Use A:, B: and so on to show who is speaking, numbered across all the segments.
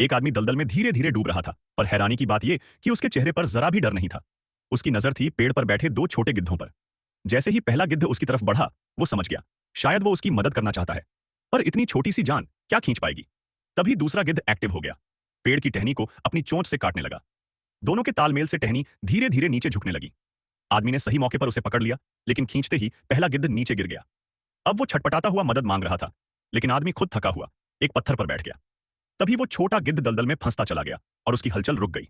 A: एक आदमी दलदल में धीरे धीरे डूब रहा था, पर हैरानी की बात यह कि उसके चेहरे पर जरा भी डर नहीं था। उसकी नजर थी पेड़ पर बैठे दो छोटे गिद्धों पर। जैसे ही पहला गिद्ध उसकी तरफ बढ़ा, वो समझ गया शायद वो उसकी मदद करना चाहता है, पर इतनी छोटी सी जान क्या खींच पाएगी। तभी दूसरा गिद्ध एक्टिव हो गया, पेड़ की टहनी को अपनी चोंच से काटने लगा। दोनों के तालमेल से टहनी धीरे धीरे नीचे झुकने लगी। आदमी ने सही मौके पर उसे पकड़ लिया, लेकिन खींचते ही पहला गिद्ध नीचे गिर गया। अब वो छटपटाता हुआ मदद मांग रहा था, लेकिन आदमी खुद थका हुआ एक पत्थर पर बैठ गया। तभी वो छोटा गिद्ध दलदल में फंसता चला गया और उसकी हलचल रुक गई।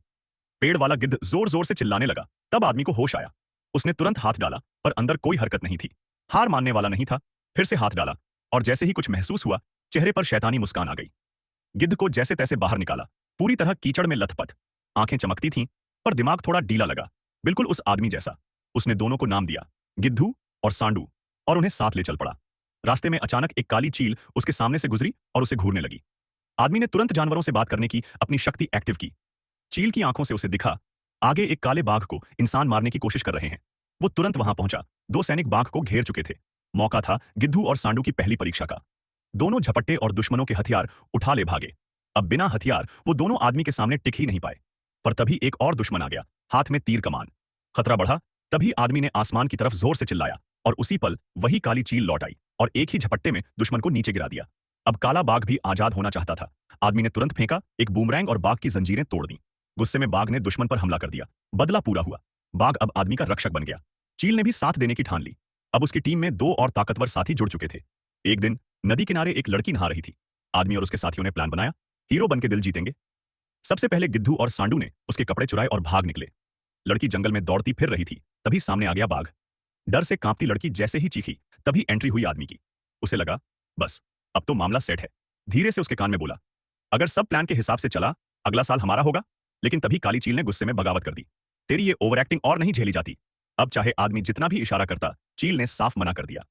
A: पेड़ वाला गिद्ध जोर जोर से चिल्लाने लगा। तब आदमी को होश आया। उसने तुरंत हाथ डाला, पर अंदर कोई हरकत नहीं थी। हार मानने वाला नहीं था। फिर से हाथ डाला, और जैसे ही कुछ महसूस हुआ, चेहरे पर शैतानी मुस्कान आ गई। गिद्ध को जैसे तैसे बाहर निकाला, पूरी तरह कीचड़ में लथपथ। आंखें चमकती थीं, पर दिमाग थोड़ा ढीला लगा, बिल्कुल उस आदमी जैसा। उसने दोनों को नाम दिया, गिद्धू और सांडू, और उन्हें साथ ले चल पड़ा। रास्ते में अचानक एक काली चील उसके सामने से गुजरी और उसे घूरने लगी। आदमी ने तुरंत जानवरों से बात करने की अपनी शक्ति एक्टिव की। चील की आंखों से उसे दिखा आगे एक काले बाघ को इंसान मारने की कोशिश कर रहे हैं। वो तुरंत वहां पहुंचा। दो सैनिक बाघ को घेर चुके थे। मौका था गिद्धू और सांडू की पहली परीक्षा का। दोनों झपट्टे और दुश्मनों के हथियार उठा ले भागे। अब बिना हथियार वो दोनों आदमी के सामने टिक ही नहीं पाए। पर तभी एक और दुश्मन आ गया, हाथ में तीर कमान। खतरा बढ़ा। तभी आदमी ने आसमान की तरफ जोर से चिल्लाया, और उसी पल वही काली चील लौट आई और एक ही झपट्टे में दुश्मन को नीचे गिरा दिया। अब काला बाघ भी आजाद होना चाहता था। आदमी ने तुरंत फेंका एक बूमरैंग और बाघ की जंजीरें तोड़ दी। गुस्से में बाघ ने दुश्मन पर हमला कर दिया। बदला पूरा हुआ। बाघ अब आदमी का रक्षक बन गया। चील ने भी साथ देने की ठान ली। अब उसकी टीम में दो और ताकतवर साथी जुड़ चुके थे। एक दिन नदी किनारे एक लड़की नहा रही थी। आदमी और उसके साथियों ने प्लान बनाया, हीरो बन के दिल जीतेंगे। सबसे पहले गिद्धू और सांडू ने उसके कपड़े चुराए और भाग निकले। लड़की जंगल में दौड़ती फिर रही थी, तभी सामने आ गया बाघ। डर से कांपती लड़की जैसे ही चीखी, तभी एंट्री हुई आदमी की। उसे लगा बस अब तो मामला सेट है। धीरे से उसके कान में बोला, अगर सब प्लान के हिसाब से चला, अगला साल हमारा होगा। लेकिन तभी काली चील ने गुस्से में बगावत कर दी, तेरी ये ओवर एक्टिंग और नहीं झेली जाती। अब चाहे आदमी जितना भी इशारा करता, चील ने साफ मना कर दिया।